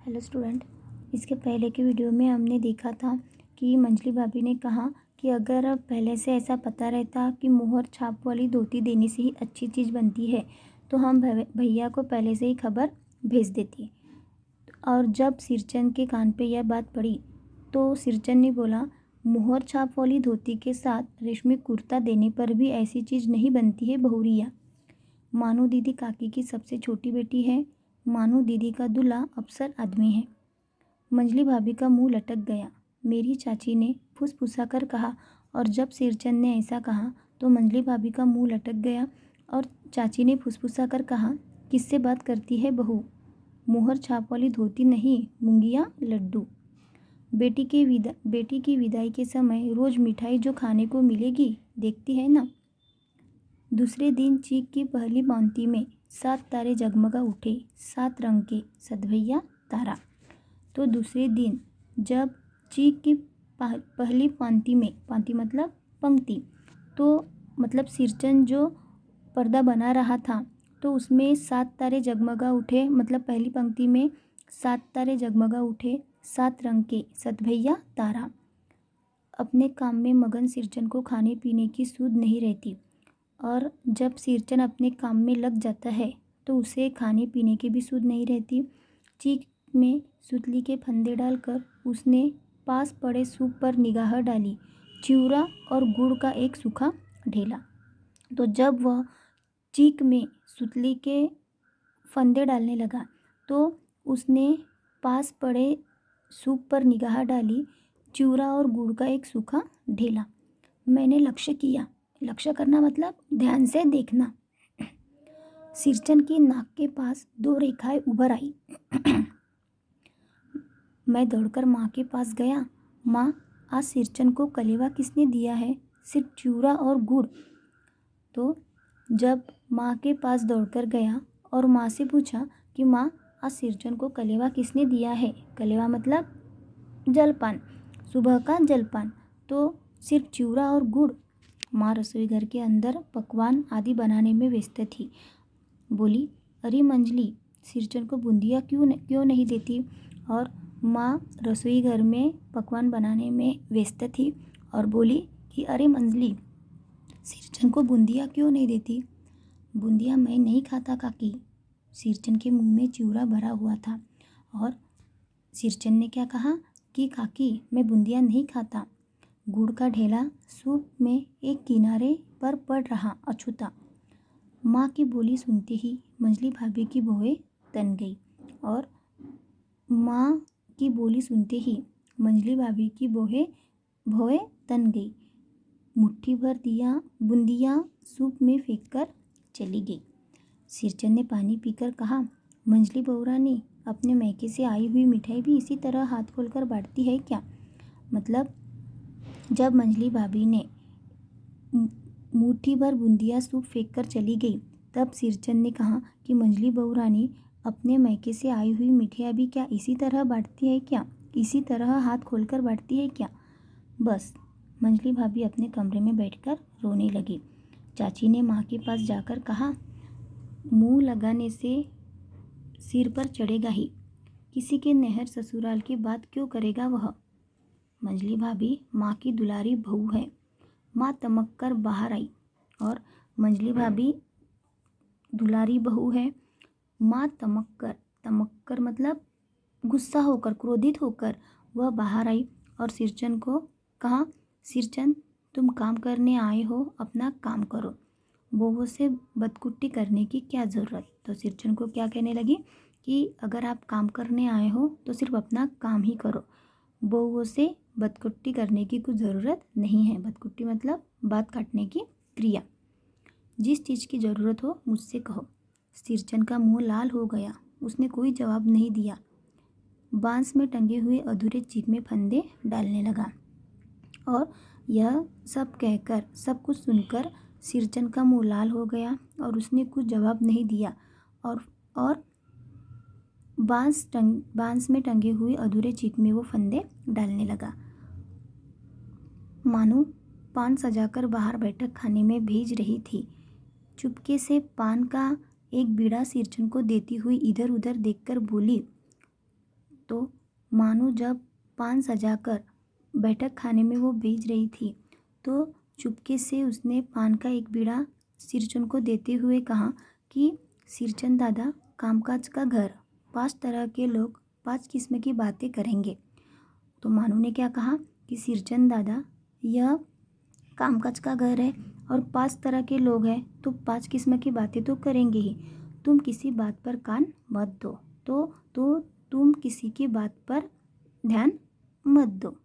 Hello student. इसके पहले के वीडियो में हमने देखा था कि मंजली भाभी ने कहा कि अगर पहले से ऐसा पता रहता कि मोहर छाप वाली धोती देने से ही अच्छी चीज़ बनती है तो हम भैया को पहले से ही खबर भेज देती। और जब सिरचंद के कान पे यह बात पड़ी तो सिरचंद ने बोला, मोहर छाप वाली धोती के साथ रेशमी कुर्ता देने पर भी ऐसी चीज़ नहीं बनती है बहुरिया। मानू दीदी काकी की सबसे छोटी बेटी है। मानू दीदी का दूल्हा अफसर आदमी है। मंजली भाभी का मुंह लटक गया। मेरी चाची ने फुसफुसा कर कहा और जब सिरचंद ने ऐसा कहा तो मंजली भाभी का मुंह लटक गया और चाची ने फुसफुसा कर कहा, किससे बात करती है बहू? मोहर छाप वाली धोती नहीं, मूंगिया लड्डू। बेटी की विदाई के समय रोज़ मिठाई जो खाने को मिलेगी देखती है ना। दूसरे दिन चीक की पहली पाँति में 7 तारे जगमगा उठे, 7 रंग के सतभैया तारा। तो दूसरे दिन जब चीक की पहली पाँति में, पाँति मतलब पंक्ति, तो मतलब सिरचंद जो पर्दा बना रहा था तो उसमें 7 तारे जगमगा उठे, मतलब पहली पंक्ति में 7 तारे जगमगा उठे, 7 रंग के सतभैया तारा। अपने काम में मगन सिरचंद को खाने पीने की सूध नहीं रहती और जब सिरचंद अपने काम में लग जाता है तो उसे खाने पीने की भी सूध नहीं रहती। चीक में सुतली के फंदे डालकर उसने पास पड़े सूप पर निगाह डाली, चिवड़ा और गुड़ का एक सूखा ढेला। तो जब वह चीक में सुतली के फंदे डालने लगा तो उसने पास पड़े सूप पर निगाह डाली, चिवड़ा और गुड़ का एक सूखा ढेला। मैंने लक्ष्य किया। लक्ष्य करना मतलब ध्यान से देखना। सिरचंद की नाक के पास 2 रेखाएं उभर आई। मैं दौड़कर माँ के पास गया। माँ, आज सिरचंद को कलेवा किसने दिया है? सिर्फ चिवड़ा और गुड़। तो जब माँ के पास दौड़कर गया और माँ से पूछा कि माँ, आज सिरचंद को कलेवा किसने दिया है? कलेवा मतलब जलपान, सुबह का जलपान। तो सिर्फ चिवड़ा और गुड़। माँ रसोई घर के अंदर पकवान आदि बनाने में व्यस्त थी। बोली, अरे मंजली, सिरचंद को बूंदिया क्यों नहीं देती? और माँ रसोई घर में पकवान बनाने में व्यस्त थी और बोली कि अरे मंजली, सिरचंद को बूंदिया क्यों नहीं देती? बूंदिया मैं नहीं खाता काकी। सिरचंद के मुंह में चिवड़ा भरा हुआ था और सिरचंद ने क्या कहा कि काकी, मैं बूंदिया नहीं खाता। गुड़ का ढेला सूप में एक किनारे पर पड़ रहा अछूता। माँ की बोली सुनते ही मंजली भाभी की भौहें तन गई और माँ की बोली सुनते ही मंजली भाभी की भौहें तन गई। मुट्ठी भर दिया बूंदिया सूप में फेंक कर चली गई। सिरचंद ने पानी पीकर कहा, मंजली बहुरानी, अपने मैके से आई हुई मिठाई भी इसी तरह हाथ खोलकर बांटती है क्या? मतलब जब मंजली भाभी ने मुट्ठी भर बूंदिया सूप फेंक कर चली गई तब सिरचंद ने कहा कि मंजली बहुरानी अपने मैके से आई हुई मिठाइयाँ भी क्या इसी तरह बांटती है क्या? इसी तरह हाथ खोलकर बांटती है क्या? बस मंजली भाभी अपने कमरे में बैठकर रोने लगी। चाची ने माँ के पास जाकर कहा, मुंह लगाने से सिर पर चढ़ेगा ही, किसी के नहर ससुराल की बात क्यों करेगा वह? मंजली भाभी माँ की दुलारी बहू है। माँ तमक कर बाहर आई और मंजली भाभी दुलारी बहू है। माँ तमक कर मतलब गुस्सा होकर, क्रोधित होकर वह बाहर आई और सिरचंद को कहा, सिरचंद, तुम काम करने आए हो, अपना काम करो, बहुओं से बदकुट्टी करने की क्या ज़रूरत? तो सिरचंद को क्या कहने लगी कि अगर आप काम करने आए हो तो सिर्फ अपना काम ही करो, बहुओं से बदकुट्टी करने की कुछ ज़रूरत नहीं है। बदकुट्टी मतलब बात काटने की क्रिया। जिस चीज़ की ज़रूरत हो मुझसे कहो। सिरचंद का मुंह लाल हो गया। उसने कोई जवाब नहीं दिया। बांस में टंगे हुए अधूरे चीक में फंदे डालने लगा और यह सब कहकर, सब कुछ सुनकर सिरचंद का मुंह लाल हो गया और उसने कुछ जवाब नहीं दिया और बांस में टंगे हुए अधूरे चीक में वो फंदे डालने लगा। मानू पान सजाकर बाहर बैठक खाने में भेज रही थी। चुपके से पान का एक बीड़ा सिरचंद को देती हुई इधर उधर देखकर बोली, तो मानो जब पान सजाकर बैठक खाने में वो भेज रही थी तो चुपके से उसने पान का एक बीड़ा सिरचन को देते हुए कहा कि सिरचन दादा, कामकाज का घर, 5 तरह के लोग 5 किस्म की बातें करेंगे। तो मानू ने क्या कहा कि सिरचन दादा, यह कामकाज का घर है और 5 तरह के लोग हैं तो 5 किस्म की बातें तो करेंगे ही। तुम किसी बात पर कान मत दो। तो तुम किसी की बात पर ध्यान मत दो।